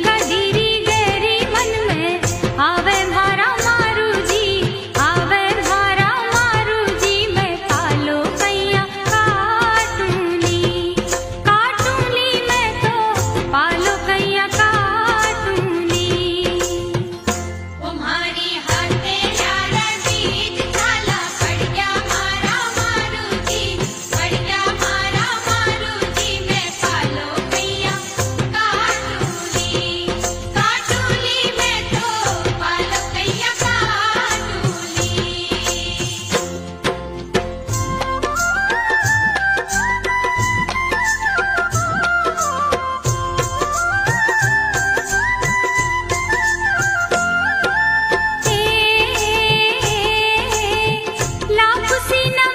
कदीरी गहरी मन में आवे मारा मारू जी, आवे मारा मारू जी। मैं पालो कैया काटूली, काटूली मैं तो पालो कैया काटूली। तुम्हारी हाथे यारा बीज थाला पड़ गया मारा मारू जी, पड़ गया मारा मारू जी। मैं पालो कैया काटूली, काटूली मैं तो पालो कैया काटूली। लाख सीना